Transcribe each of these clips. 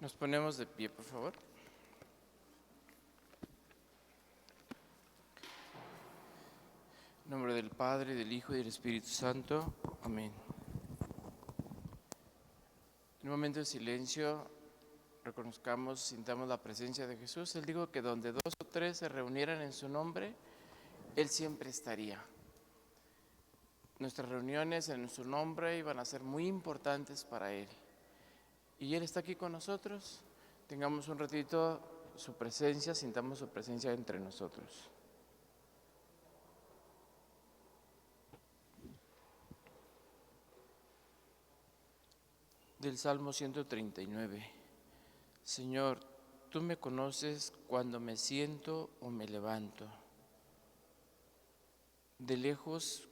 Nos ponemos de pie, por favor. En nombre del Padre, del Hijo y del Espíritu Santo. Amén. En un momento de silencio, reconozcamos, sintamos la presencia de Jesús. Él dijo que donde 2 o 3 se reunieran en su nombre, Él siempre estaría. Nuestras reuniones en su nombre iban a ser muy importantes para Él. Y Él está aquí con nosotros. Tengamos un ratito su presencia, sintamos su presencia entre nosotros. Del Salmo 139. Señor, tú me conoces cuando me siento o me levanto. De lejos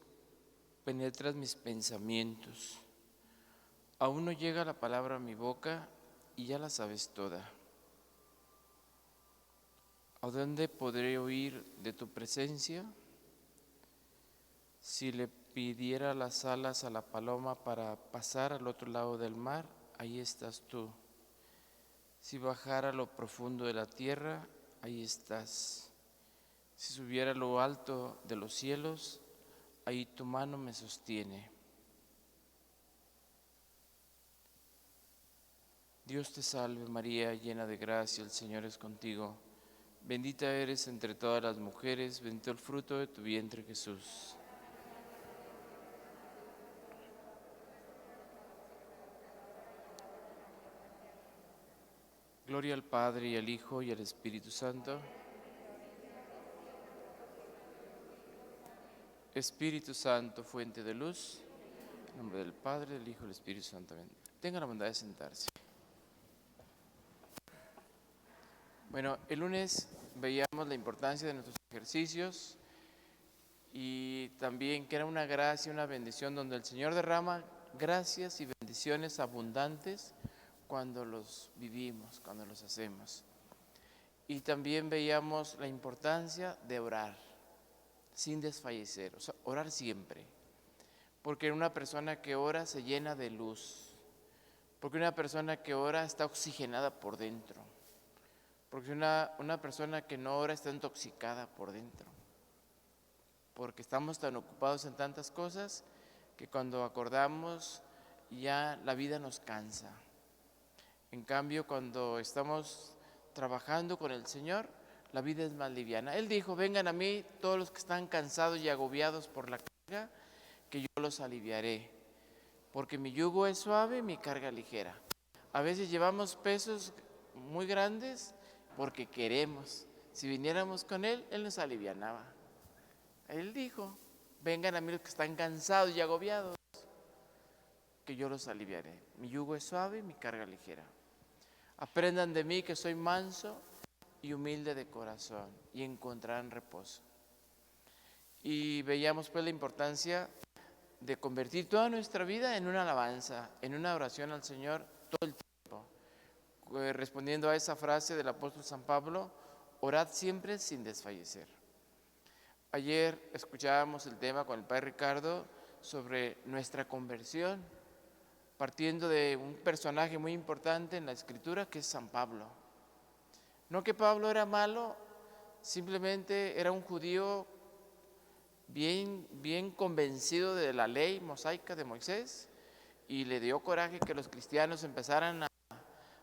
penetras mis pensamientos. Aún no llega la palabra a mi boca y ya la sabes toda. ¿A dónde podré huir de tu presencia? Si le pidiera las alas a la paloma para pasar al otro lado del mar, ahí estás tú. Si bajara a lo profundo de la tierra, ahí estás. Si subiera a lo alto de los cielos, ahí tu mano me sostiene. Dios te salve María, llena de gracia, el Señor es contigo. Bendita eres entre todas las mujeres, bendito el fruto de tu vientre Jesús. Gloria al Padre y al Hijo y al Espíritu Santo. Espíritu Santo, fuente de luz, en nombre del Padre, del Hijo y del Espíritu Santo. Amén. Tengan la bondad de sentarse. Bueno, el lunes veíamos la importancia de nuestros ejercicios y también que era una gracia, una bendición donde el Señor derrama gracias y bendiciones abundantes cuando los vivimos, cuando los hacemos. Y también veíamos la importancia de orar sin desfallecer, o sea, orar siempre. Porque una persona que ora se llena de luz, porque una persona que ora está oxigenada por dentro, porque una persona que no ora está intoxicada por dentro, porque estamos tan ocupados en tantas cosas que cuando acordamos ya la vida nos cansa. En cambio, cuando estamos trabajando con el Señor, la vida es más liviana. Él dijo, vengan a mí todos los que están cansados y agobiados por la carga, que yo los aliviaré, porque mi yugo es suave y mi carga ligera. A veces llevamos pesos muy grandes porque queremos. Si viniéramos con Él, Él nos alivianaba. Él dijo, vengan a mí los que están cansados y agobiados, que yo los aliviaré. Mi yugo es suave y mi carga ligera. Aprendan de mí que soy manso y humilde de corazón y encontrarán reposo. Y veíamos pues la importancia de convertir toda nuestra vida en una alabanza, en una oración al Señor todo el tiempo. Respondiendo a esa frase del apóstol San Pablo, orad siempre sin desfallecer. Ayer escuchábamos el tema con el Padre Ricardo sobre nuestra conversión, partiendo de un personaje muy importante en la Escritura que es San Pablo. No que Pablo era malo, simplemente era un judío bien convencido de la ley mosaica de Moisés y le dio coraje que los cristianos empezaran a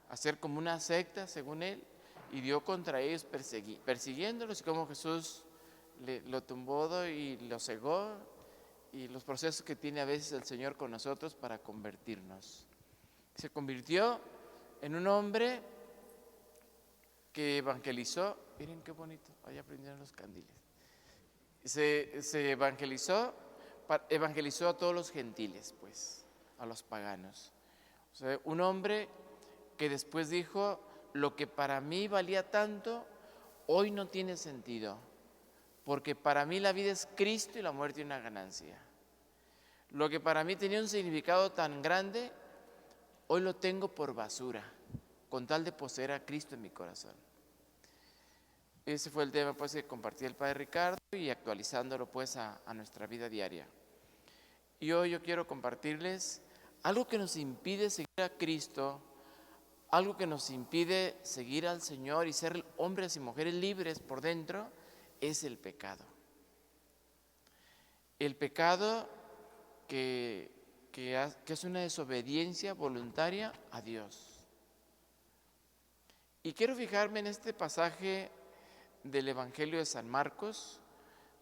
hacer como una secta, según él, y dio contra ellos persiguiéndolos, y como Jesús lo tumbó y lo cegó, y los procesos que tiene a veces el Señor con nosotros para convertirnos. Se convirtió en un hombre que evangelizó, miren qué bonito, allá prendieron los candiles. Se evangelizó a todos los gentiles, pues, a los paganos. O sea, un hombre que después dijo, lo que para mí valía tanto, hoy no tiene sentido, porque para mí la vida es Cristo y la muerte una ganancia. Lo que para mí tenía un significado tan grande, hoy lo tengo por basura, con tal de poseer a Cristo en mi corazón. Ese fue el tema pues que compartí el Padre Ricardo y actualizándolo pues a nuestra vida diaria. Y hoy yo quiero compartirles algo que nos impide seguir a Cristo, algo que nos impide seguir al Señor y ser hombres y mujeres libres por dentro es el pecado. El pecado que es una desobediencia voluntaria a Dios. Y quiero fijarme en este pasaje del Evangelio de San Marcos,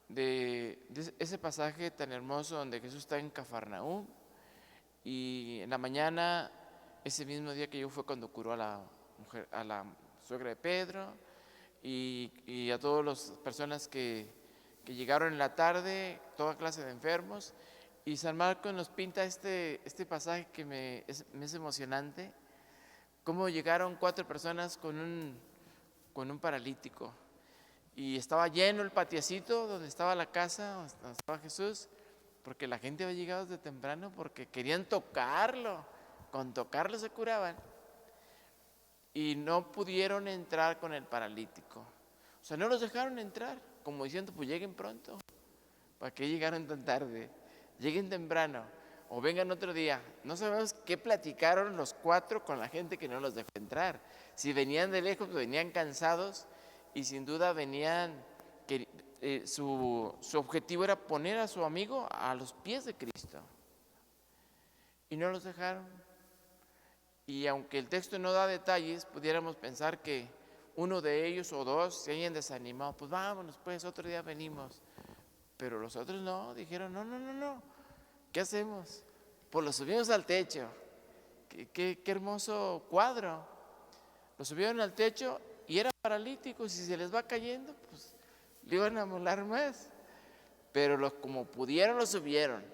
de ese pasaje tan hermoso donde Jesús está en Cafarnaúm y en la mañana, ese mismo día que yo fue cuando curó a la suegra de Pedro y a todas las personas que llegaron en la tarde, toda clase de enfermos. Y San Marcos nos pinta este pasaje que me es emocionante, cómo llegaron 4 personas con un paralítico. Y estaba lleno el patiecito donde estaba la casa, donde estaba Jesús, porque la gente había llegado desde temprano porque querían tocarlo. Con tocarlo se curaban. Y no pudieron entrar con el paralítico. O sea, no los dejaron entrar, como diciendo, pues lleguen pronto. ¿Para qué llegaron tan tarde? Lleguen temprano o vengan otro día. No sabemos qué platicaron los 4 con la gente que no los dejó entrar. Si venían de lejos, venían cansados y sin duda venían, su objetivo era poner a su amigo a los pies de Cristo. Y no los dejaron. Y aunque el texto no da detalles, pudiéramos pensar que uno de ellos o 2 se hayan desanimado. Pues vámonos, pues otro día venimos. Pero los otros no, dijeron, no. ¿Qué hacemos? Pues lo subimos al techo. Qué hermoso cuadro. Lo subieron al techo y era paralítico. Si se les va cayendo, pues le iban a molar más. Pero como pudieron, lo subieron.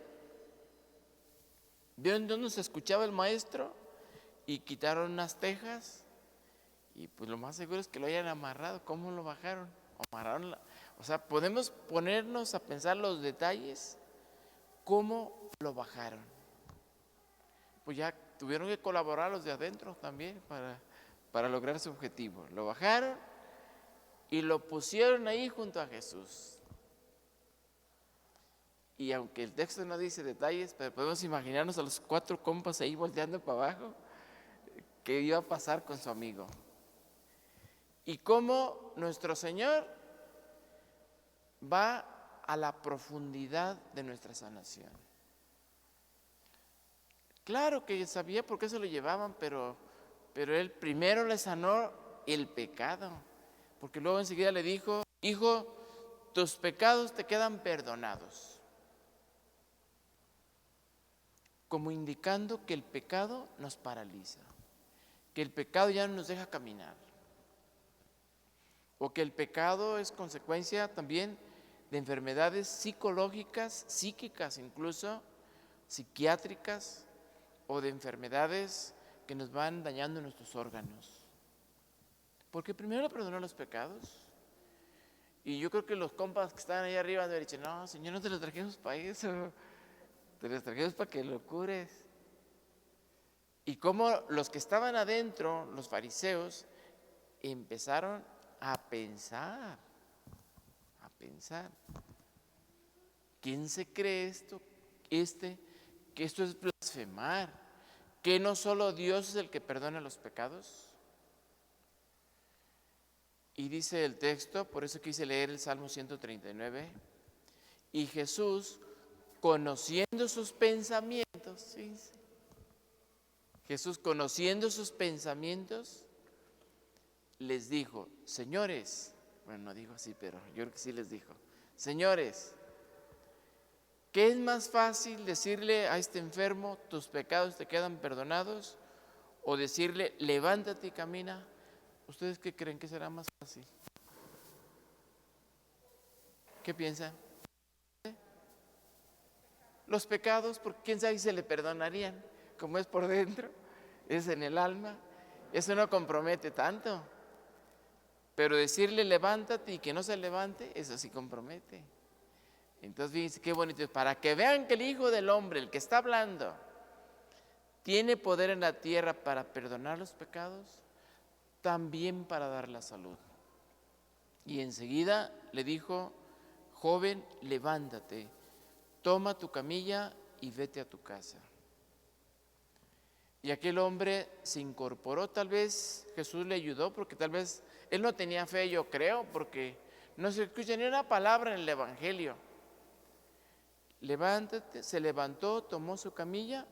¿Vieron dónde se escuchaba el maestro? Y quitaron unas tejas. Y pues lo más seguro es que lo hayan amarrado. ¿Cómo lo bajaron? O sea, podemos ponernos a pensar los detalles. ¿Cómo lo bajaron? Pues ya tuvieron que colaborar los de adentro también para lograr su objetivo. Lo bajaron y lo pusieron ahí junto a Jesús. Y aunque el texto no dice detalles, pero podemos imaginarnos a los 4 compas ahí volteando para abajo, qué iba a pasar con su amigo. Y cómo nuestro Señor va a la profundidad de nuestra sanación. Claro que sabía por qué se lo llevaban, pero Él primero le sanó el pecado, porque luego enseguida le dijo, hijo, tus pecados te quedan perdonados. Como indicando que el pecado nos paraliza, que el pecado ya no nos deja caminar, o que el pecado es consecuencia también de enfermedades psicológicas, psíquicas incluso, psiquiátricas, o de enfermedades que nos van dañando nuestros órganos. Porque primero le perdonó los pecados. Y yo creo que los compas que estaban ahí arriba han dicho, no, Señor, no te los trajimos para eso, te los trajimos para que lo cures. Y como los que estaban adentro, los fariseos, empezaron a pensar, ¿quién se cree que esto es blasfemar? ¿Que no solo Dios es el que perdona los pecados? Y dice el texto, por eso quise leer el Salmo 139, y Jesús, conociendo sus pensamientos, Jesús conociendo sus pensamientos, les dijo, señores, bueno, no dijo así, pero yo creo que sí les dijo, señores, ¿qué es más fácil decirle a este enfermo, tus pecados te quedan perdonados? O decirle, levántate y camina. ¿Ustedes qué creen que será más fácil? ¿Qué piensan? Los pecados, porque quién sabe si se le perdonarían, como es por dentro, es en el alma, eso no compromete tanto. Pero decirle levántate y que no se levante, eso sí compromete. Entonces fíjense qué bonito, para que vean que el Hijo del Hombre, el que está hablando, tiene poder en la tierra para perdonar los pecados, también para dar la salud. Y enseguida le dijo, joven, levántate, toma tu camilla y vete a tu casa. Y aquel hombre se incorporó, tal vez Jesús le ayudó, porque tal vez él no tenía fe, yo creo, porque no se escucha ni una palabra en el Evangelio. Levántate, se levantó, tomó su camilla,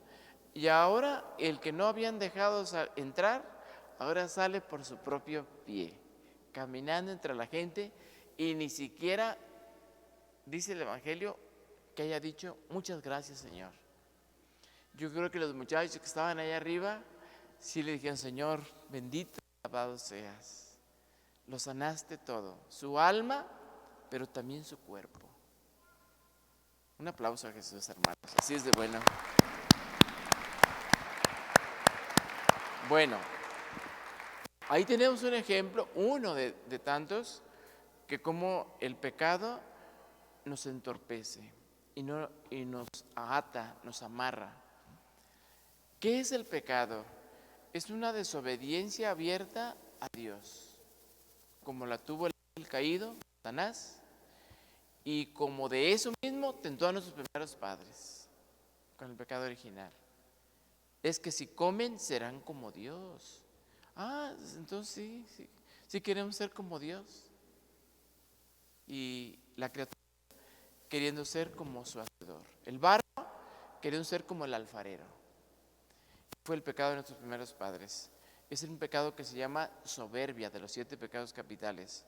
y ahora el que no habían dejado entrar, ahora sale por su propio pie, caminando entre la gente, y ni siquiera, dice el Evangelio, que haya dicho, muchas gracias, Señor. Yo creo que los muchachos que estaban allá arriba, sí le dijeron, Señor, bendito y alabado seas. Lo sanaste todo, su alma, pero también su cuerpo. Un aplauso a Jesús, hermanos, así es de bueno. Bueno, ahí tenemos un ejemplo, uno de tantos, que como el pecado nos entorpece y nos ata, nos amarra. ¿Qué es el pecado? Es una desobediencia abierta a Dios, como la tuvo el caído, Satanás, y como de eso mismo tentó a nuestros primeros padres, con el pecado original. Es que si comen serán como Dios. Entonces sí queremos ser como Dios. Y la criatura queriendo ser como su hacedor. El barro queriendo ser como el alfarero. Fue el pecado de nuestros primeros padres. Es un pecado que se llama soberbia, de los 7 pecados capitales,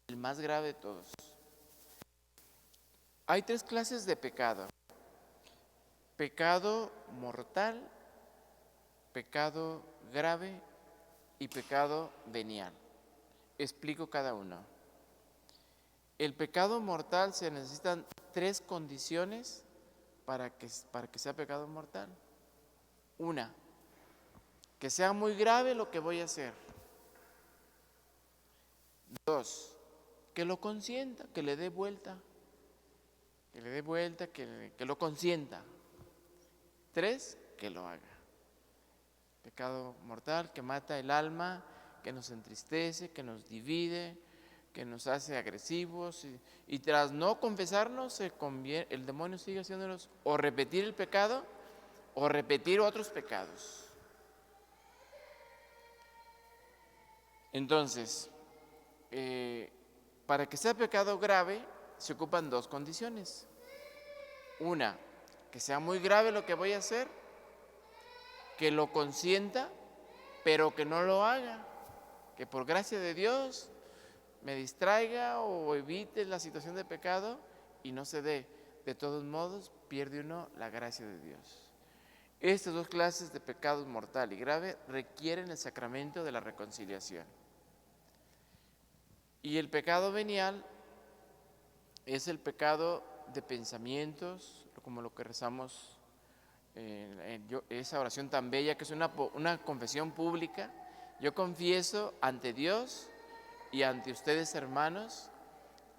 el más grave de todos. Hay 3 clases de pecado: pecado mortal, pecado grave y pecado venial. Explico cada uno. El pecado mortal, se necesitan 3 condiciones para que sea pecado mortal. Una, que sea muy grave lo que voy a hacer. 2, que lo consienta, que le dé vuelta, que lo consienta. 3, que lo haga. Pecado mortal que mata el alma, que nos entristece, que nos divide, que nos hace agresivos, y tras no confesarnos el demonio sigue haciéndonos o repetir el pecado o repetir otros pecados. Entonces, para que sea pecado grave se ocupan 2 condiciones. Una, que sea muy grave lo que voy a hacer, que lo consienta, pero que no lo haga, que por gracia de Dios me distraiga o evite la situación de pecado y no se dé. De todos modos, pierde uno la gracia de Dios. Estas 2 clases de pecado mortal y grave requieren el sacramento de la reconciliación. Y el pecado venial es el pecado de pensamientos, como lo que rezamos, esa oración tan bella que es una confesión pública. Yo confieso ante Dios y ante ustedes, hermanos,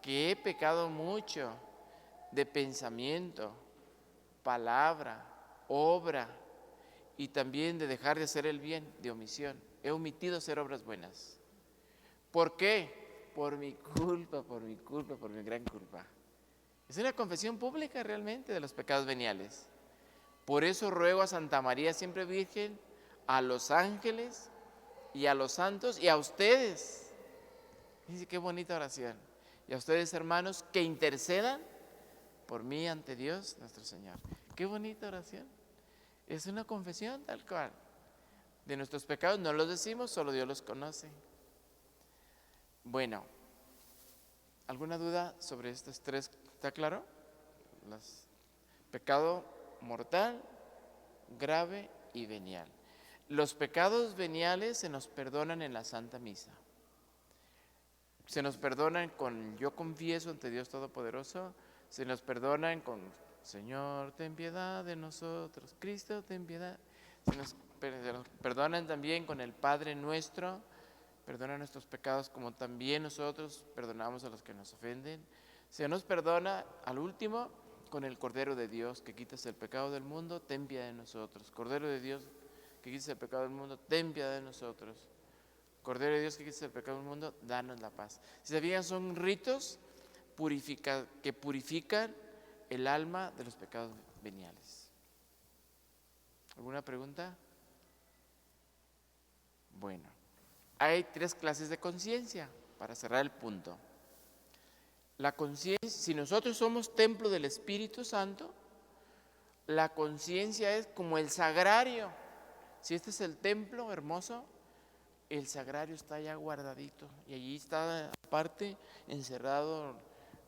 que he pecado mucho de pensamiento, palabra, obra, y también de dejar de hacer el bien, de omisión. He omitido hacer obras buenas. ¿Por qué? Por mi culpa, por mi gran culpa. Es una confesión pública realmente de los pecados veniales. Por eso ruego a Santa María siempre Virgen, a los ángeles y a los santos y a ustedes. Dice qué bonita oración. Y a ustedes, hermanos, que intercedan por mí ante Dios nuestro Señor. Qué bonita oración. Es una confesión tal cual. De nuestros pecados no los decimos, solo Dios los conoce. Bueno, ¿alguna duda sobre estos 3? ¿Está claro? Pecado mortal, grave y venial. Los pecados veniales se nos perdonan en la Santa Misa. Se nos perdonan con yo confieso ante Dios Todopoderoso, se nos perdonan con Señor, ten piedad de nosotros, Cristo, ten piedad. Se nos perdonan también con el Padre Nuestro, perdona nuestros pecados como también nosotros perdonamos a los que nos ofenden. Se nos perdona al último con el Cordero de Dios que quitas el pecado del mundo, ten piedad de nosotros. Cordero de Dios que quitas el pecado del mundo, ten piedad de nosotros. Cordero de Dios que quitas el pecado del mundo, danos la paz. Si se fijan, son ritos que purifican el alma de los pecados veniales. ¿Alguna pregunta? Bueno, hay 3 clases de conciencia, para cerrar el punto. La conciencia, si nosotros somos templo del Espíritu Santo, la conciencia es como el sagrario. Si este es el templo hermoso, el sagrario está allá guardadito y allí está aparte encerrado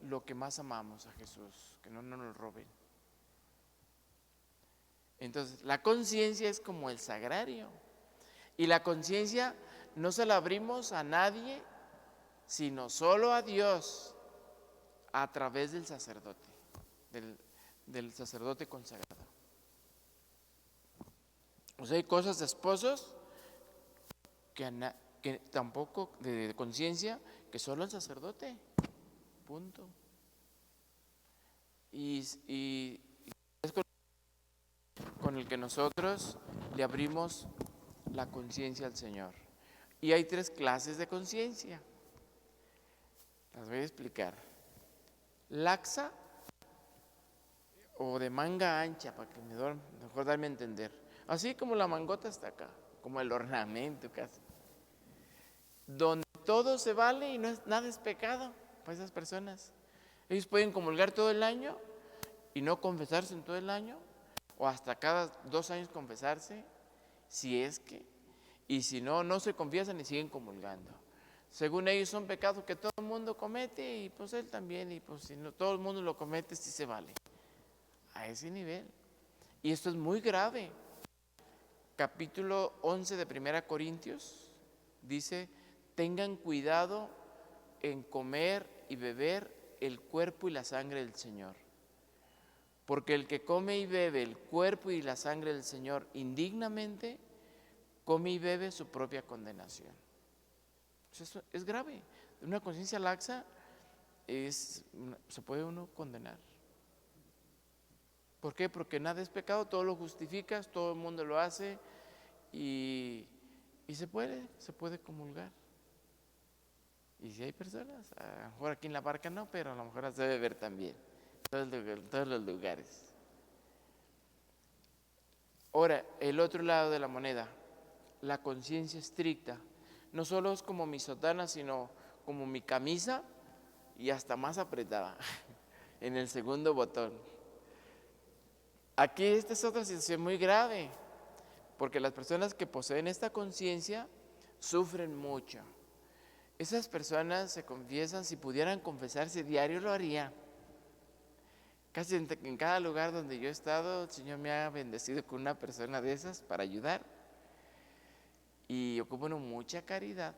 lo que más amamos a Jesús, que no nos lo roben. Entonces, la conciencia es como el sagrario. Y la conciencia no se la abrimos a nadie, sino solo a Dios, a través del sacerdote, del sacerdote consagrado. O sea, hay cosas de esposos que tampoco, de conciencia, que solo el sacerdote, punto. Y es con el que nosotros le abrimos la conciencia al Señor. Y hay 3 clases de conciencia. Las voy a explicar. Laxa o de manga ancha, para que mejor darme a entender. Así como la mangota está acá, como el ornamento casi. Donde todo se vale y nada es pecado para esas personas. Ellos pueden comulgar todo el año y no confesarse en todo el año, o hasta cada 2 años confesarse, si es que, y si no, no se confiesan y siguen comulgando. Según ellos son pecados que todo el mundo comete y pues él también, y pues si no todo el mundo lo comete, sí se vale. A ese nivel. Y esto es muy grave. Capítulo 11 de 1 Corintios dice: tengan cuidado en comer y beber el cuerpo y la sangre del Señor. Porque el que come y bebe el cuerpo y la sangre del Señor indignamente, come y bebe su propia condenación. Eso es grave. Una conciencia laxa se puede uno condenar. ¿Por qué? Porque nada es pecado, todo lo justificas, todo el mundo lo hace y se puede comulgar. Y si hay personas, a lo mejor aquí en la barca no, pero a lo mejor las debe ver también, en todos los lugares. Ahora, el otro lado de la moneda, la conciencia estricta, no solo es como mi sotana, sino como mi camisa y hasta más apretada, en el segundo botón. Aquí esta es otra situación muy grave, porque las personas que poseen esta conciencia sufren mucho. Esas personas se confiesan, si pudieran confesarse diario lo harían. Casi en cada lugar donde yo he estado, el Señor me ha bendecido con una persona de esas para ayudar. Y ocupan mucha caridad.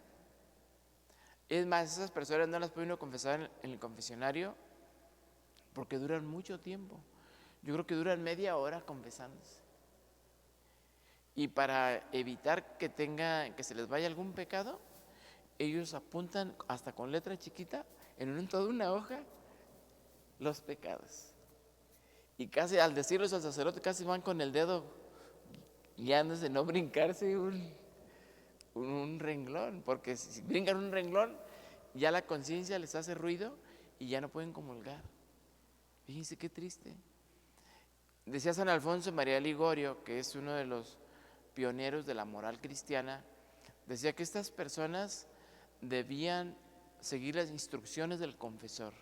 Es más, esas personas no las puede uno confesar en el confesionario porque duran mucho tiempo. Yo creo que duran media hora confesándose. Y para evitar que se les vaya algún pecado, ellos apuntan hasta con letra chiquita en toda una hoja los pecados. Y casi al decirlos al sacerdote, casi van con el dedo guiándose, no brincarse un renglón, porque si brincan un renglón, ya la conciencia les hace ruido y ya no pueden comulgar. Fíjense qué triste. Decía San Alfonso María Ligorio, que es uno de los pioneros de la moral cristiana, decía que estas personas debían seguir las instrucciones del confesor.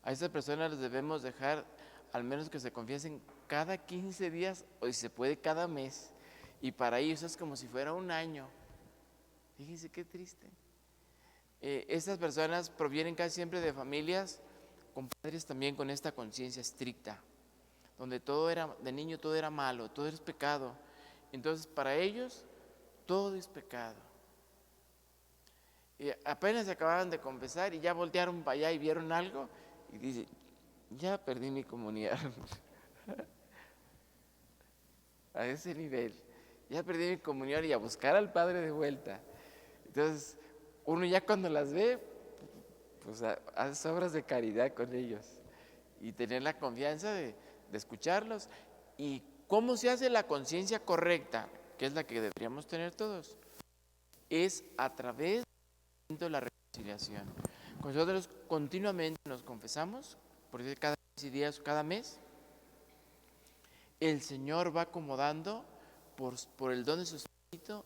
A esas personas les debemos dejar al menos que se confiesen cada 15 días o si se puede cada mes, y para ellos es como si fuera un año. Fíjense qué triste. Estas personas provienen casi siempre de familias con padres también con esta conciencia estricta, donde de niño todo era malo, todo es pecado. Entonces para ellos todo es pecado. Y apenas se acababan de confesar y ya voltearon para allá y vieron algo y dicen: ya perdí mi comunidad. A ese nivel, ya perdí mi comunión y a buscar al Padre de vuelta. Entonces uno ya cuando las ve, pues hace obras de caridad con ellos y tener la confianza de escucharlos. ¿Y cómo se hace la conciencia correcta, que es la que deberíamos tener todos? Es a través de la reconciliación. Nosotros continuamente nos confesamos, por decir cada 15 días o cada mes. El Señor va acomodando por el don de su Espíritu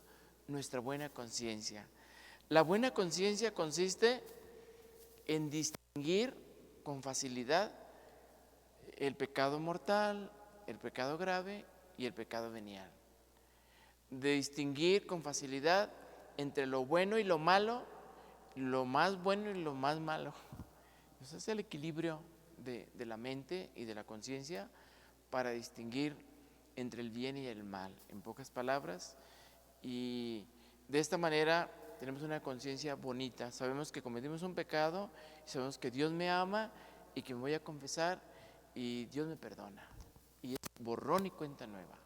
nuestra buena conciencia. La buena conciencia consiste en distinguir con facilidad el pecado mortal, el pecado grave y el pecado venial. De distinguir con facilidad entre lo bueno y lo malo, lo más bueno y lo más malo. Ese es el equilibrio de la mente y de la conciencia para distinguir entre el bien y el mal, en pocas palabras. Y de esta manera tenemos una conciencia bonita. Sabemos que cometimos un pecado, sabemos que Dios me ama y que me voy a confesar y Dios me perdona. Y es borrón y cuenta nueva.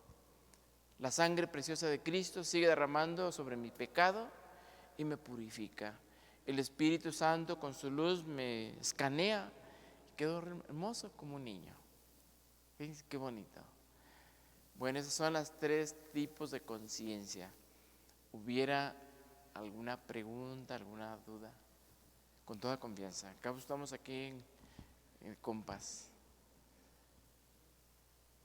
La sangre preciosa de Cristo sigue derramando sobre mi pecado y me purifica. El Espíritu Santo con su luz me escanea y quedo hermoso como un niño. Fíjense qué bonito. Bueno, esos son los 3 tipos de conciencia. ¿Hubiera alguna pregunta, alguna duda? Con toda confianza. Acá estamos aquí en compas.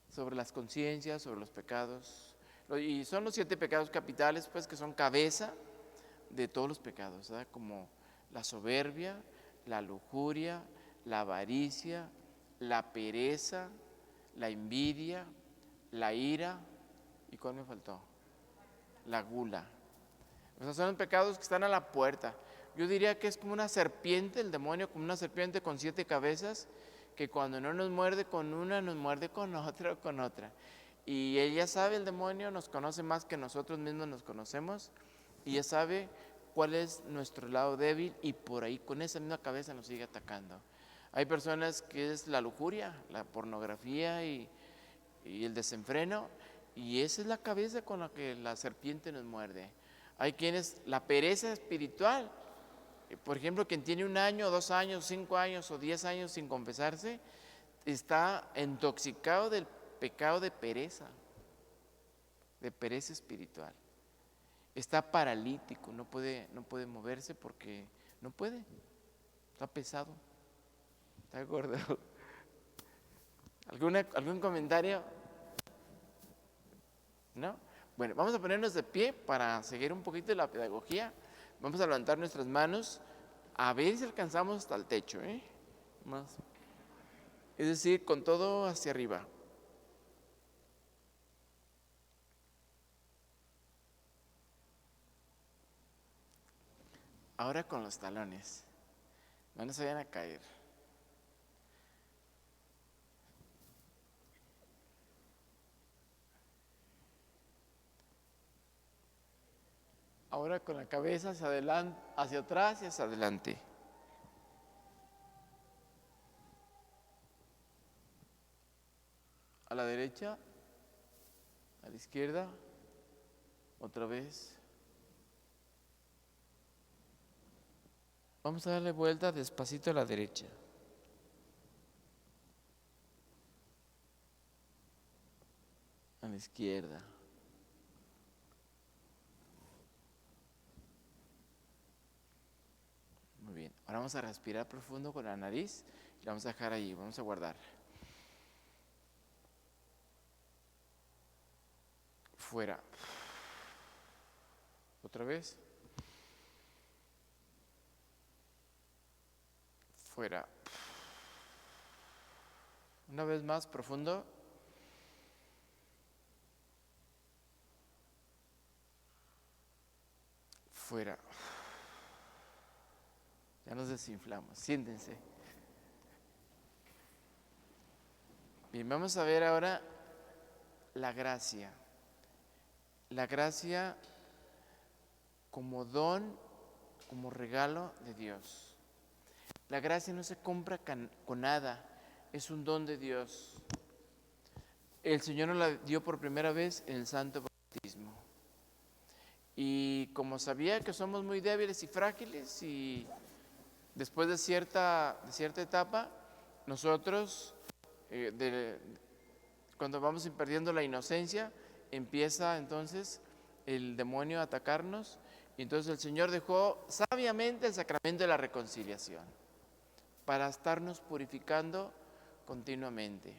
Sobre las conciencias, sobre los pecados. Y son los 7 pecados capitales, pues, que son cabeza de todos los pecados, ¿verdad? Como la soberbia, la lujuria, la avaricia, la pereza, la envidia, la ira, ¿y cuál me faltó? La gula. Esos son los pecados que están a la puerta. Yo diría que es como una serpiente, el demonio, como una serpiente con 7 cabezas, que cuando no nos muerde con una, nos muerde con otra o con otra. Y él ya sabe, el demonio nos conoce más que nosotros mismos nos conocemos, y ya sabe cuál es nuestro lado débil, y por ahí con esa misma cabeza nos sigue atacando. Hay personas que es la lujuria, la pornografía y el desenfreno, y esa es la cabeza con la que la serpiente nos muerde. Hay quienes, la pereza espiritual, por ejemplo, quien tiene 1 año, 2 años, 5 años o 10 años sin confesarse, está intoxicado del pecado de pereza espiritual. Está paralítico, no puede moverse porque no puede, está pesado, está gordo. ¿Algún comentario? ¿No? Bueno, vamos a ponernos de pie para seguir un poquito de la pedagogía. Vamos a levantar nuestras manos a ver si alcanzamos hasta el techo, Más. Es decir, con todo hacia arriba. Ahora con los talones. No nos vayan a caer. Ahora con la cabeza hacia adelante, hacia atrás y hacia adelante. A la derecha, a la izquierda, otra vez. Vamos a darle vuelta despacito a la derecha. A la izquierda. Muy bien. Ahora vamos a respirar profundo con la nariz y la vamos a dejar ahí. Vamos a guardar. Fuera. Otra vez. Fuera. Una vez más, profundo. Fuera. Ya nos desinflamos. Siéntense. Bien, vamos a ver ahora la gracia. La gracia como don, como regalo de Dios. La gracia no se compra con nada, es un don de Dios. El Señor nos la dio por primera vez en el santo bautismo. Y como sabía que somos muy débiles y frágiles, y después de cierta etapa, nosotros, cuando vamos perdiendo la inocencia, empieza entonces el demonio a atacarnos, y entonces el Señor dejó sabiamente el sacramento de la reconciliación para estarnos purificando continuamente.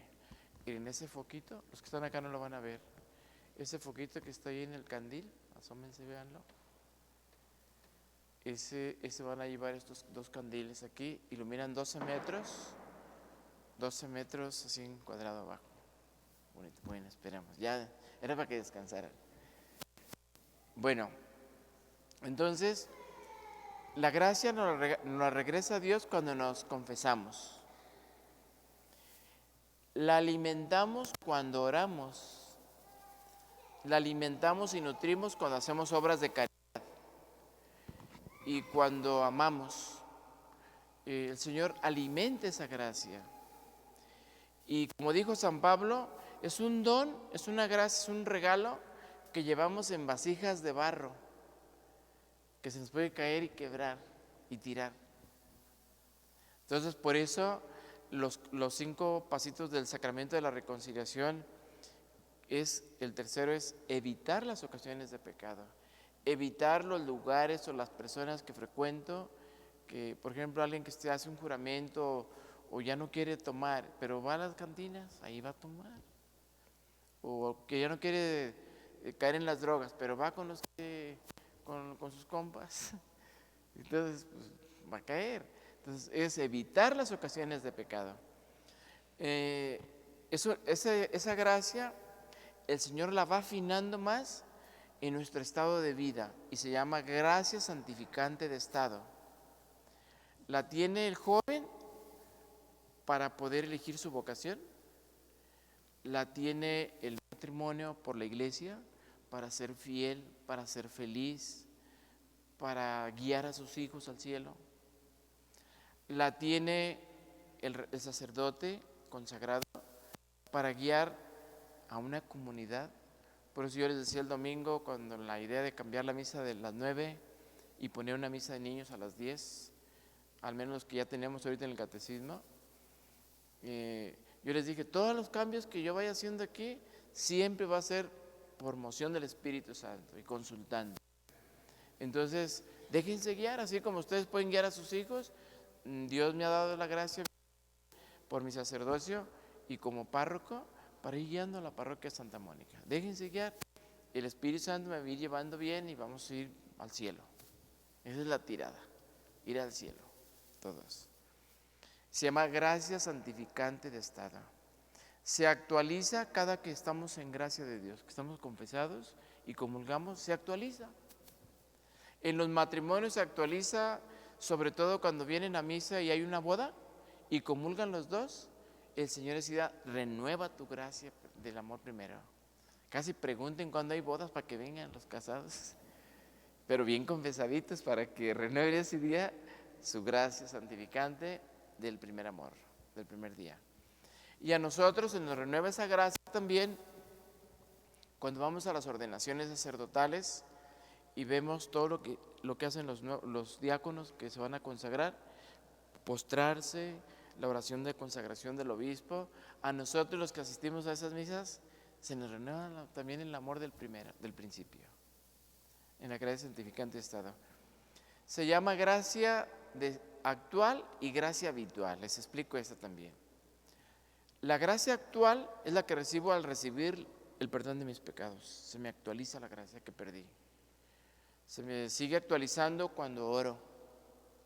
Miren ese foquito, los que están acá no lo van a ver, ese foquito que está ahí en el candil, asómense, véanlo. Ese van a llevar estos 2 candiles aquí, iluminan 12 metros así en cuadrado abajo. Bonito. Bueno, esperamos, ya era para que descansaran. Bueno, entonces, la gracia nos regresa a Dios cuando nos confesamos. La alimentamos cuando oramos. La alimentamos y nutrimos cuando hacemos obras de caridad y cuando amamos. El Señor alimenta esa gracia. Y como dijo San Pablo, es un don, es una gracia, es un regalo que llevamos en vasijas de barro, que se nos puede caer y quebrar y tirar. Entonces, por eso los 5 pasitos del sacramento de la reconciliación el tercero es evitar las ocasiones de pecado, evitar los lugares o las personas que frecuento, que por ejemplo alguien que hace un juramento o ya no quiere tomar, pero va a las cantinas, ahí va a tomar, o que ya no quiere caer en las drogas, pero va con sus compas, entonces pues, va a caer. Entonces es evitar las ocasiones de pecado. Esa gracia el Señor la va afinando más en nuestro estado de vida y se llama gracia santificante de estado. La tiene el joven para poder elegir su vocación, la tiene el matrimonio por la iglesia para ser fiel, para ser feliz, para guiar a sus hijos al cielo, la tiene el sacerdote consagrado para guiar a una comunidad. Por eso yo les decía el domingo, cuando la idea de cambiar la misa de las 9 y poner una misa de niños a las 10, al menos que ya tenemos ahorita en el catecismo, yo les dije, todos los cambios que yo vaya haciendo aquí, siempre va a ser por moción del Espíritu Santo y consultando. Entonces, déjense guiar, así como ustedes pueden guiar a sus hijos. Dios me ha dado la gracia por mi sacerdocio y como párroco para ir guiando a la parroquia Santa Mónica. Déjense guiar, el Espíritu Santo me va a ir llevando bien y vamos a ir al cielo. Esa es la tirada, ir al cielo, todos. Se llama gracia santificante de estado. Se actualiza cada que estamos en gracia de Dios, que estamos confesados y comulgamos, se actualiza. En los matrimonios se actualiza, sobre todo cuando vienen a misa y hay una boda y comulgan los dos, el Señor decida, renueva tu gracia del amor primero. Casi pregunten cuándo hay bodas para que vengan los casados, pero bien confesaditos para que renueven ese día su gracia santificante del primer amor, del primer día. Y a nosotros se nos renueva esa gracia también cuando vamos a las ordenaciones sacerdotales y vemos todo lo que hacen los diáconos que se van a consagrar, postrarse, la oración de consagración del obispo. A nosotros los que asistimos a esas misas se nos renueva también el amor del principio, en la gracia santificante de estado. Se llama gracia actual y gracia habitual. Les explico esta también. La gracia actual es la que recibo al recibir el perdón de mis pecados. Se me actualiza la gracia que perdí. Se me sigue actualizando cuando oro,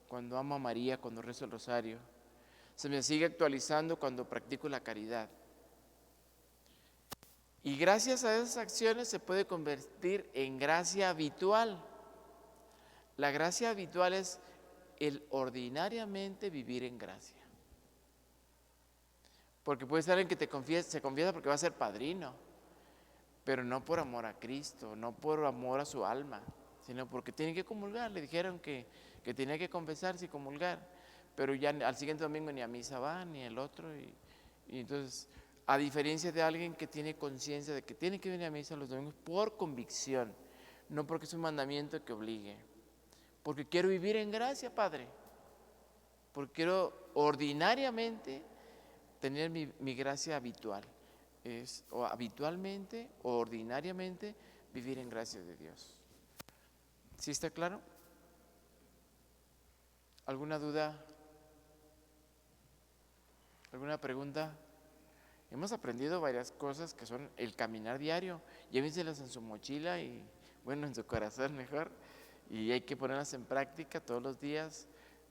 cuando amo a María, cuando rezo el rosario. Se me sigue actualizando cuando practico la caridad. Y gracias a esas acciones se puede convertir en gracia habitual. La gracia habitual es el ordinariamente vivir en gracia. Porque puede ser alguien que se confiesa porque va a ser padrino, pero no por amor a Cristo, no por amor a su alma, sino porque tiene que comulgar. Le dijeron que tenía que confesarse y comulgar, pero ya al siguiente domingo ni a misa va, ni el otro. Y entonces, a diferencia de alguien que tiene conciencia de que tiene que venir a misa los domingos por convicción, no porque es un mandamiento que obligue, porque quiero vivir en gracia, Padre, porque quiero ordinariamente tener mi gracia habitual, o habitualmente o ordinariamente vivir en gracia de Dios. ¿Sí está claro? ¿Alguna duda? ¿Alguna pregunta? Hemos aprendido varias cosas que son el caminar diario. Llévenselas en su mochila y bueno, en su corazón mejor, y hay que ponerlas en práctica todos los días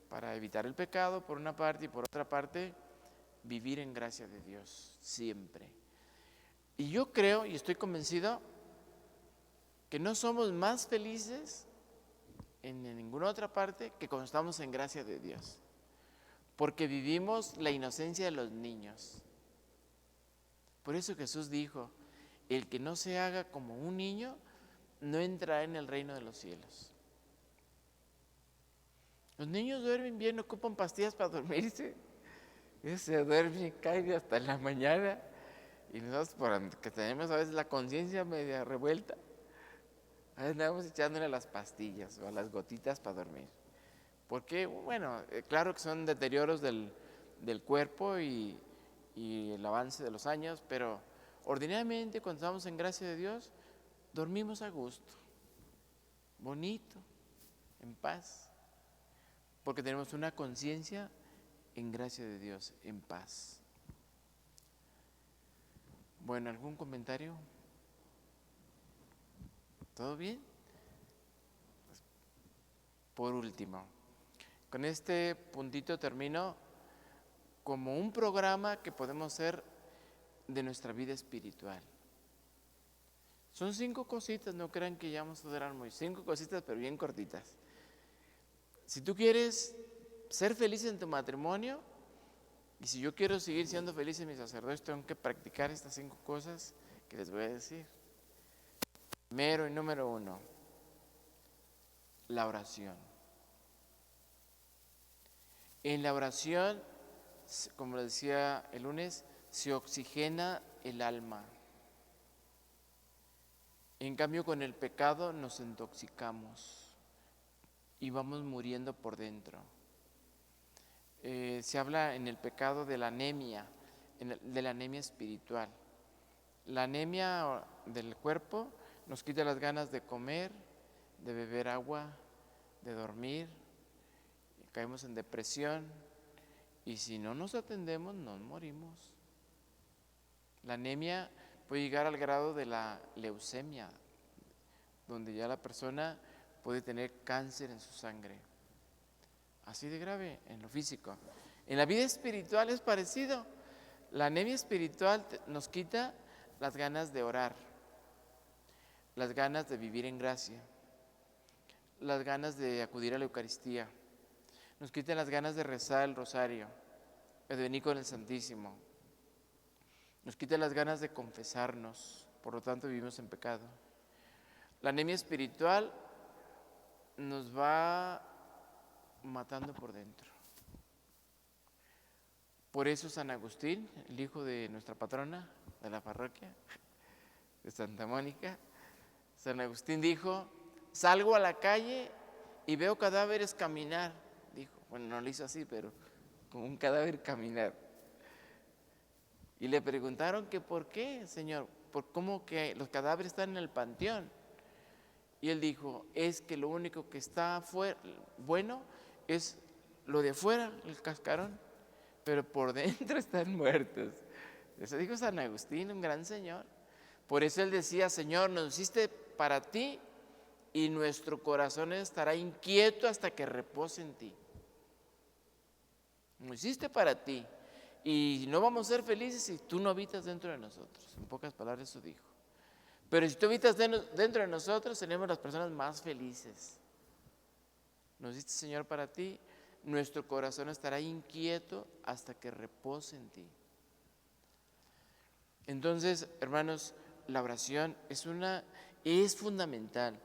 para evitar el pecado por una parte y por otra parte vivir en gracia de Dios siempre. Y yo creo y estoy convencido que no somos más felices en ninguna otra parte que cuando estamos en gracia de Dios, porque vivimos la inocencia de los niños. Por eso Jesús dijo, el que no se haga como un niño no entrará en el reino de los cielos. Los niños duermen bien, no ocupan pastillas para dormirse. Se duerme y cae hasta la mañana. Y nosotros, porque tenemos a veces la conciencia media revuelta, a veces andamos echándole a las pastillas o a las gotitas para dormir. Porque, bueno, claro que son deterioros del cuerpo y el avance de los años, pero ordinariamente cuando estamos en gracia de Dios, dormimos a gusto, bonito, en paz, porque tenemos una conciencia en gracia de Dios, en paz. Bueno, ¿algún comentario? ¿Todo bien? Por último, con este puntito termino como un programa que podemos hacer de nuestra vida espiritual. Son 5 cositas, no crean que ya vamos a durar muy, 5 cositas pero bien cortitas. Si tú quieres ser feliz en tu matrimonio, y si yo quiero seguir siendo feliz en mi sacerdocio, tengo que practicar estas 5 cosas que les voy a decir. Primero y número 1, la oración. En la oración, como decía el lunes, se oxigena el alma. En cambio, con el pecado nos intoxicamos y vamos muriendo por dentro. Se habla en el pecado de la anemia, de la anemia espiritual. La anemia del cuerpo nos quita las ganas de comer, de beber agua, de dormir, caemos en depresión y si no nos atendemos nos morimos. La anemia puede llegar al grado de la leucemia, donde ya la persona puede tener cáncer en su sangre. Así de grave en lo físico. En la vida espiritual es parecido. La anemia espiritual nos quita las ganas de orar, las ganas de vivir en gracia, las ganas de acudir a la Eucaristía, nos quita las ganas de rezar el rosario, de venir con el Santísimo, nos quita las ganas de confesarnos, por lo tanto vivimos en pecado. La anemia espiritual nos va matando por dentro. Por eso San Agustín, el hijo de nuestra patrona de la parroquia de Santa Mónica, San Agustín dijo, salgo a la calle y veo cadáveres caminar. Dijo, bueno, no lo hizo así, pero como un cadáver caminar. Y le preguntaron que por qué, Señor, por cómo que los cadáveres están en el panteón. Y él dijo, es que lo único que está bueno es lo de fuera, el cascarón, pero por dentro están muertos. Eso dijo San Agustín, un gran señor. Por eso él decía, Señor, nos hiciste para ti y nuestro corazón estará inquieto hasta que repose en ti. Nos hiciste para ti y no vamos a ser felices si tú no habitas dentro de nosotros. En pocas palabras eso dijo. Pero si tú habitas dentro de nosotros, seremos las personas más felices. Nos diste, Señor, para ti, nuestro corazón estará inquieto hasta que repose en ti. Entonces, hermanos, la oración es fundamental,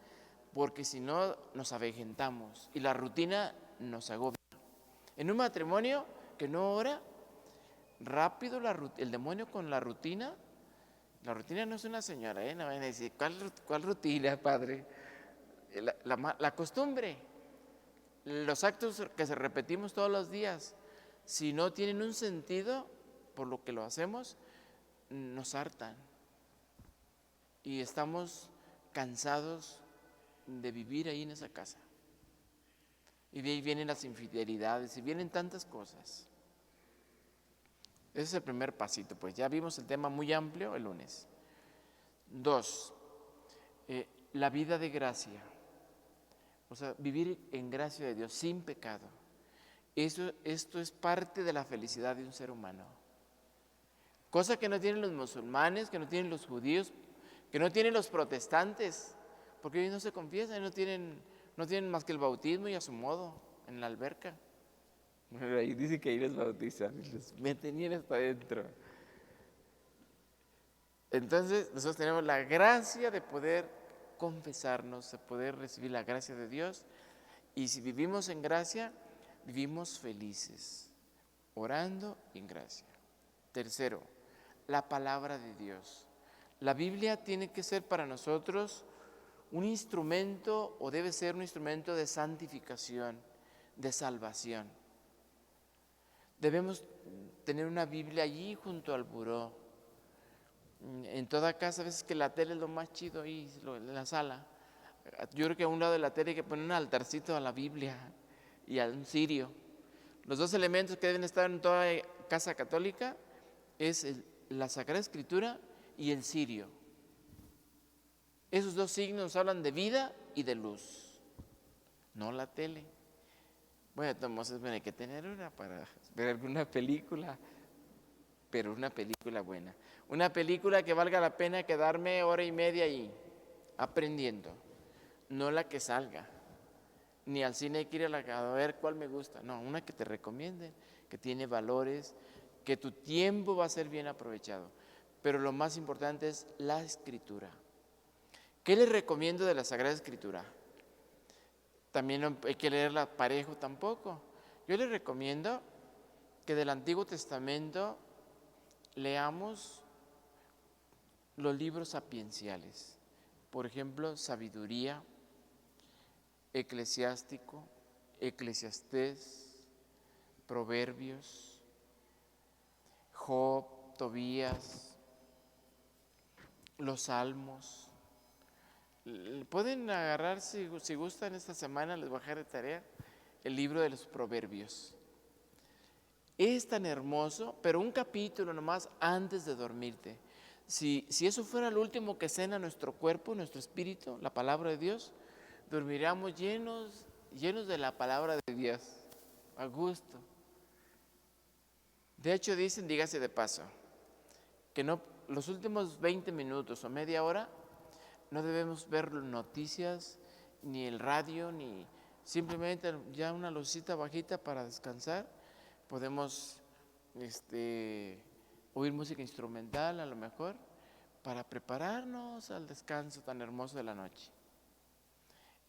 porque si no nos avejentamos y la rutina nos agobia. En un matrimonio que no ora, rápido el demonio con la rutina no es una señora, no van a decir, ¿cuál rutina, padre? La costumbre, los actos que se repetimos todos los días, si no tienen un sentido por lo que lo hacemos, nos hartan y estamos cansados de vivir ahí en esa casa. Y de ahí vienen las infidelidades y vienen tantas cosas. Ese es el primer pasito, pues ya vimos el tema muy amplio el lunes. 2, la vida de gracia, o sea, vivir en gracia de Dios sin pecado. Esto es parte de la felicidad de un ser humano. Cosa que no tienen los musulmanes, que no tienen los judíos, que no tienen los protestantes, porque ellos no se confiesan, no tienen más que el bautismo y a su modo, en la alberca. Bueno, ahí dice que ahí les bautizan y los meten y hasta adentro. Entonces nosotros tenemos la gracia de poder confesarnos, de poder recibir la gracia de Dios, y si vivimos en gracia, vivimos felices, orando en gracia. Tercero, la palabra de Dios. La Biblia tiene que ser para nosotros un instrumento, o debe ser un instrumento de santificación, de salvación. Debemos tener una Biblia allí junto al buró. En toda casa, a veces que la tele es lo más chido ahí, en la sala. Yo creo que a un lado de la tele hay que poner un altarcito a la Biblia y a un cirio. Los dos elementos que deben estar en toda casa católica es la Sagrada Escritura y el cirio. Esos dos signos hablan de vida y de luz, no la tele. Bueno, entonces hay que tener una para ver alguna película, pero una película buena. Una película que valga la pena quedarme hora y media ahí, aprendiendo. No la que salga, ni al cine hay que ir a ver cuál me gusta. No, una que te recomienden, que tiene valores, que tu tiempo va a ser bien aprovechado. Pero lo más importante es la Escritura. ¿Qué les recomiendo de la Sagrada Escritura? También no hay que leerla parejo tampoco. Yo les recomiendo que del Antiguo Testamento leamos los libros sapienciales. Por ejemplo, Sabiduría, Eclesiástico, Eclesiastés, Proverbios, Job, Tobías, los Salmos. Pueden agarrar, si gustan, esta semana les voy a dejar de tarea el libro de los Proverbios. Es tan hermoso, pero un capítulo nomás antes de dormirte. Si eso fuera lo último que cena nuestro cuerpo, nuestro espíritu, la palabra de Dios, dormiríamos llenos de la palabra de Dios, a gusto. De hecho dicen, dígase de paso, que no, los últimos 20 minutos o media hora no debemos ver noticias, ni el radio, ni simplemente ya una lucita bajita para descansar. Podemos oír música instrumental a lo mejor, para prepararnos al descanso tan hermoso de la noche.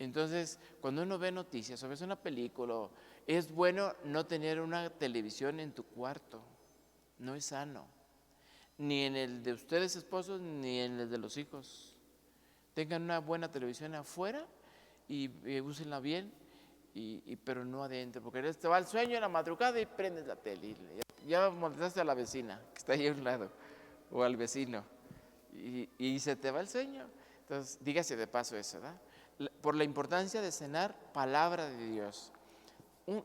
Entonces, cuando uno ve noticias o ves una película, es bueno no tener una televisión en tu cuarto, no es sano, ni en el de ustedes esposos, ni en el de los hijos. Tengan una buena televisión afuera y úsenla bien, pero no adentro, porque te va el sueño en la madrugada y prendes la tele. Ya molestaste a la vecina que está ahí a un lado, o al vecino, y se te va el sueño. Entonces, dígase de paso eso, ¿verdad? Por la importancia de cenar palabra de Dios.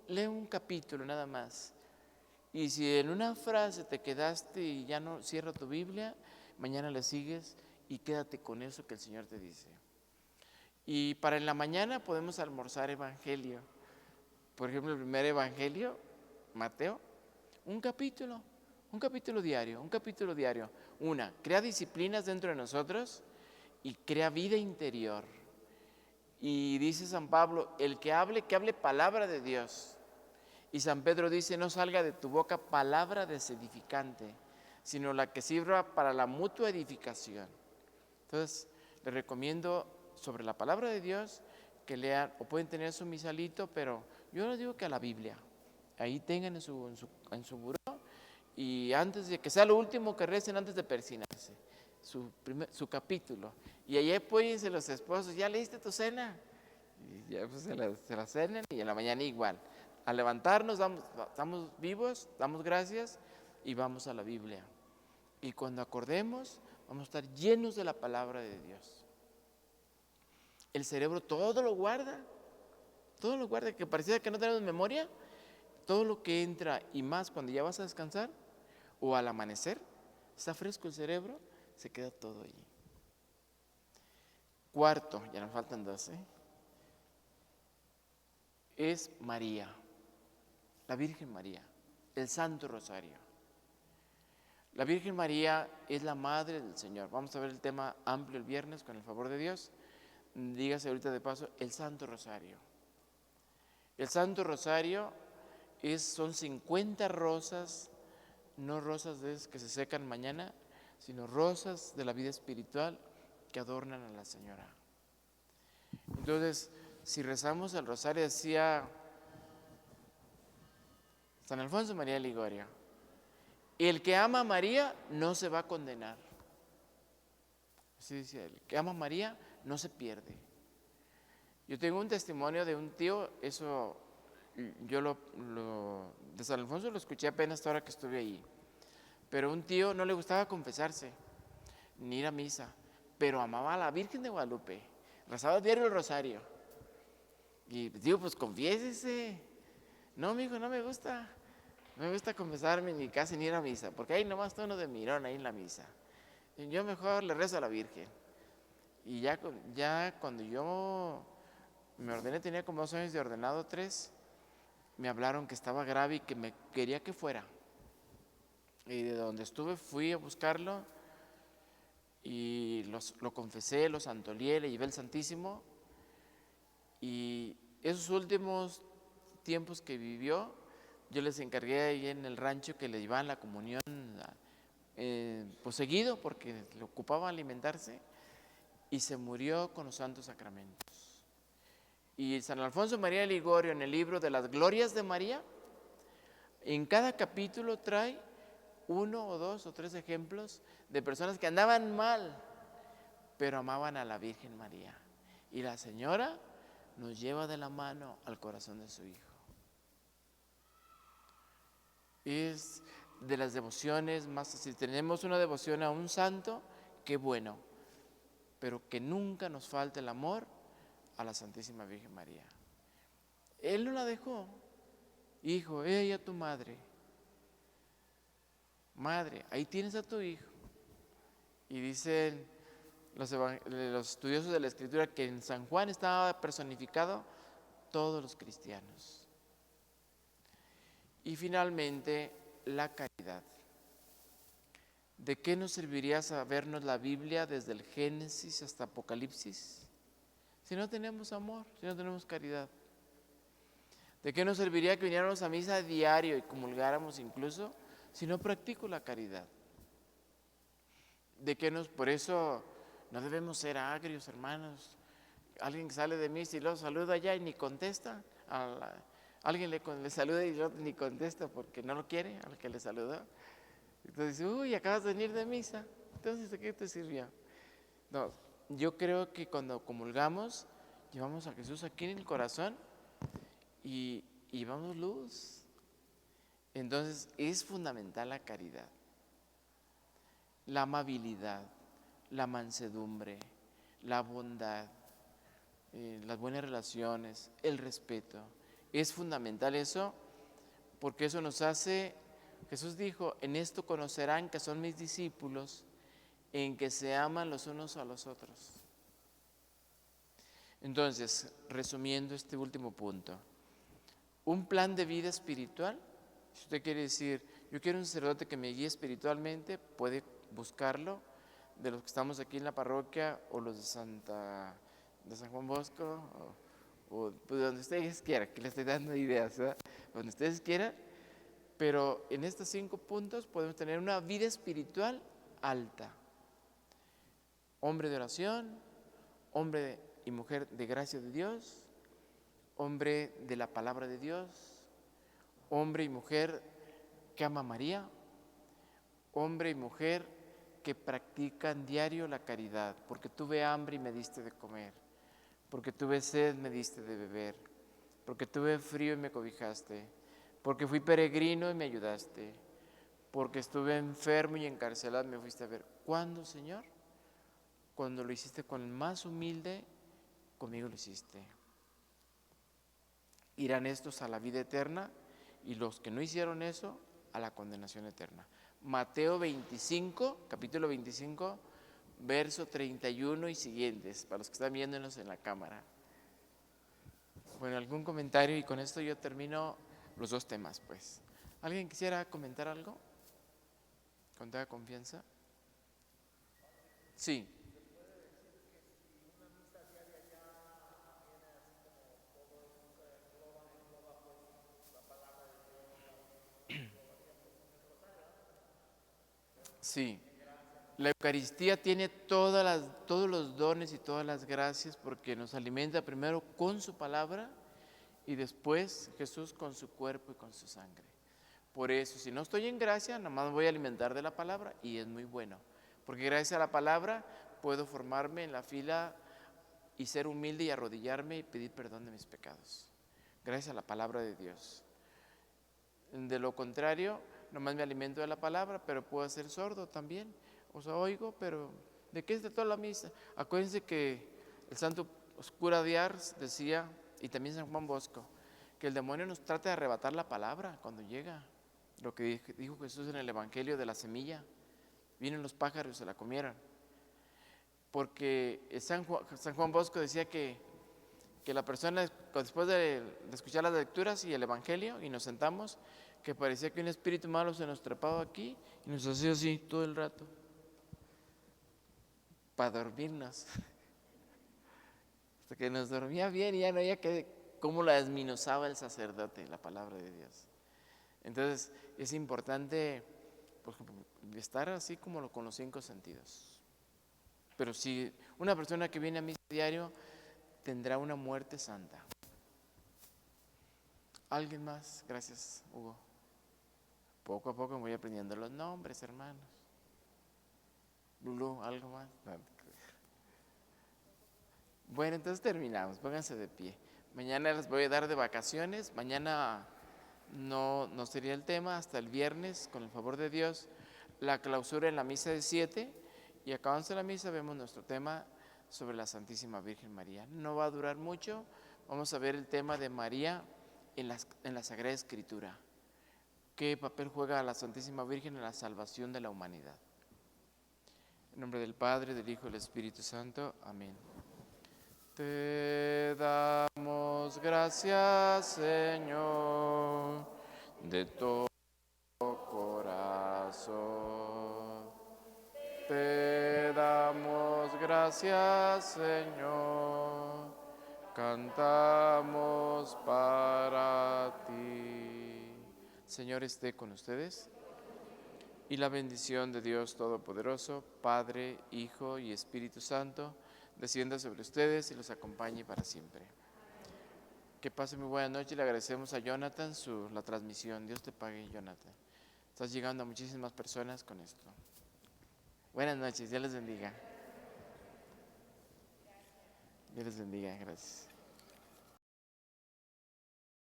Lee un capítulo nada más. Y si en una frase te quedaste y ya no cierra tu Biblia, mañana le sigues y quédate con eso que el Señor te dice. Y para en la mañana podemos almorzar evangelio. Por ejemplo, el primer evangelio, Mateo, un capítulo diario. Crea disciplinas dentro de nosotros y crea vida interior. Y dice San Pablo, el que hable palabra de Dios. Y San Pedro dice, no salga de tu boca palabra desedificante, sino la que sirva para la mutua edificación. Entonces, les recomiendo sobre la palabra de Dios que lean, o pueden tener su misalito, pero yo les digo que a la Biblia. Ahí tengan en su buró, y antes de que sea lo último que recen, antes de persinarse, su capítulo. Y ahí apóyense los esposos, ¿ya leíste tu cena? Y ya pues se la cenan, y en la mañana igual. Al levantarnos, estamos vivos, damos gracias y vamos a la Biblia. Y cuando acordemos, vamos a estar llenos de la palabra de Dios. El cerebro todo lo guarda, que pareciera que no tenemos memoria. Todo lo que entra, y más cuando ya vas a descansar o al amanecer, está fresco el cerebro, se queda todo allí. Cuarto, ya nos faltan dos, es María, la Virgen María, el Santo Rosario. La Virgen María es la Madre del Señor. Vamos a ver el tema amplio el viernes con el favor de Dios. Dígase ahorita de paso, el Santo Rosario. El Santo Rosario son 50 rosas, no rosas de esas que se secan mañana, sino rosas de la vida espiritual que adornan a la Señora. Entonces, si rezamos el rosario, decía San Alfonso María de Ligorio, el que ama a María no se va a condenar. Así decía, el que ama a María no se pierde. Yo tengo un testimonio de un tío, eso yo de San Alfonso lo escuché apenas ahora que estuve ahí, pero un tío no le gustaba confesarse, ni ir a misa, pero amaba a la Virgen de Guadalupe, rezaba diario el rosario. Y digo, pues confiésese. No, mijo, no me gusta confesarme ni casi ni ir a misa, porque ahí nomás está uno de mirón ahí en la misa. Y yo mejor le rezo a la Virgen. Y ya cuando yo me ordené, tenía como 2 años de ordenado, 3, me hablaron que estaba grave y que me quería que fuera. Y de donde estuve fui a buscarlo y lo confesé, lo santolié, le llevé el Santísimo. Y esos últimos tiempos que vivió, yo les encargué ahí en el rancho que le llevaban la comunión pues seguido, porque le ocupaba alimentarse, y se murió con los santos sacramentos. Y San Alfonso María de Ligorio, en el libro de las glorias de María, en cada capítulo trae 1 o 2 o 3 ejemplos de personas que andaban mal, pero amaban a la Virgen María. Y la Señora nos lleva de la mano al corazón de su Hijo. Es de las devociones más, si tenemos una devoción a un santo, qué bueno, pero que nunca nos falte el amor a la Santísima Virgen María. Él no la dejó. Hijo, ella tu madre. Madre, ahí tienes a tu hijo. Y dicen los estudiosos de la Escritura que en San Juan estaba personificado todos los cristianos. Y finalmente, la caridad. ¿De qué nos serviría sabernos la Biblia desde el Génesis hasta Apocalipsis si no tenemos amor, si no tenemos caridad? ¿De qué nos serviría que viniéramos a misa a diario y comulgáramos incluso si no practico la caridad? Por eso no debemos ser agrios, hermanos. Alguien que sale de misa y lo saluda allá y ni contesta. Alguien le saluda y ni contesta porque no lo quiere al que le saludó. Entonces dice, uy, acabas de venir de misa, entonces ¿de qué te sirvió? No, yo creo que cuando comulgamos, llevamos a Jesús aquí en el corazón y llevamos luz. Entonces es fundamental la caridad, la amabilidad, la mansedumbre, la bondad, las buenas relaciones, el respeto. Es fundamental eso, porque eso nos hace, Jesús dijo, en esto conocerán que son mis discípulos, en que se aman los unos a los otros. Entonces, resumiendo este último punto, un plan de vida espiritual, si usted quiere decir, yo quiero un sacerdote que me guíe espiritualmente, puede buscarlo, de los que estamos aquí en la parroquia, o los de San Juan Bosco, o pues donde ustedes quieran, que les estoy dando ideas, ¿verdad? Donde ustedes quieran, pero en estos 5 puntos podemos tener una vida espiritual alta. Hombre de oración, hombre y mujer de gracia de Dios, hombre de la palabra de Dios, hombre y mujer que ama a María, hombre y mujer que practican diario la caridad, porque tuve hambre y me diste de comer, porque tuve sed, me diste de beber, porque tuve frío y me cobijaste, porque fui peregrino y me ayudaste, porque estuve enfermo y encarcelado y me fuiste a ver. ¿Cuándo, Señor? Cuando lo hiciste con el más humilde, conmigo lo hiciste. Irán estos a la vida eterna y los que no hicieron eso a la condenación eterna. Mateo 25, capítulo 25, verso 31 y siguientes, para los que están viéndonos en la cámara. Bueno, algún comentario y con esto yo termino los dos temas, pues. ¿Alguien quisiera comentar algo? Con toda confianza. Sí. Sí. La Eucaristía tiene todos los dones y todas las gracias porque nos alimenta primero con su palabra y después Jesús con su cuerpo y con su sangre. Por eso, si no estoy en gracia, nada más me voy a alimentar de la palabra y es muy bueno. Porque gracias a la palabra puedo formarme en la fila y ser humilde y arrodillarme y pedir perdón de mis pecados. Gracias a la palabra de Dios. De lo contrario, nomás me alimento de la palabra, pero puedo ser sordo también. O sea, oigo, pero ¿de qué es de toda la misa? Acuérdense que el santo cura de Ars decía, y también San Juan Bosco, que el demonio nos trata de arrebatar la palabra cuando llega. Lo que dijo Jesús en el Evangelio de la semilla. Vienen los pájaros y se la comieron. Porque San Juan Bosco decía que la persona, después de escuchar las lecturas y el Evangelio, y nos sentamos, que parecía que un espíritu malo se nos trepaba aquí y nos hacía así todo el rato, para dormirnos. Hasta que nos dormía bien y ya no había cómo la desminuzaba el sacerdote, la palabra de Dios. Entonces es importante, por ejemplo, estar así como con los 5 sentidos. Pero si una persona que viene a misa diario tendrá una muerte santa. ¿Alguien más? Gracias, Hugo. Poco a poco me voy aprendiendo los nombres, hermanos. Lulú, ¿algo más? Bueno, entonces terminamos, pónganse de pie. Mañana les voy a dar de vacaciones, mañana no sería el tema, hasta el viernes, con el favor de Dios, la clausura en la misa de 7, y acabándose la misa vemos nuestro tema sobre la Santísima Virgen María. No va a durar mucho, vamos a ver el tema de María en la Sagrada Escritura. ¿Qué papel juega la Santísima Virgen en la salvación de la humanidad? En nombre del Padre, del Hijo y del Espíritu Santo. Amén. Te damos gracias, Señor, de todo corazón. Te damos gracias, Señor, cantamos para ti. Señor esté con ustedes y la bendición de Dios Todopoderoso, Padre, Hijo y Espíritu Santo, descienda sobre ustedes y los acompañe para siempre. Que pase muy buena noche y le agradecemos a Jonathan la transmisión. Dios te pague, Jonathan. Estás llegando a muchísimas personas con esto. Buenas noches, Dios les bendiga. Dios les bendiga, gracias.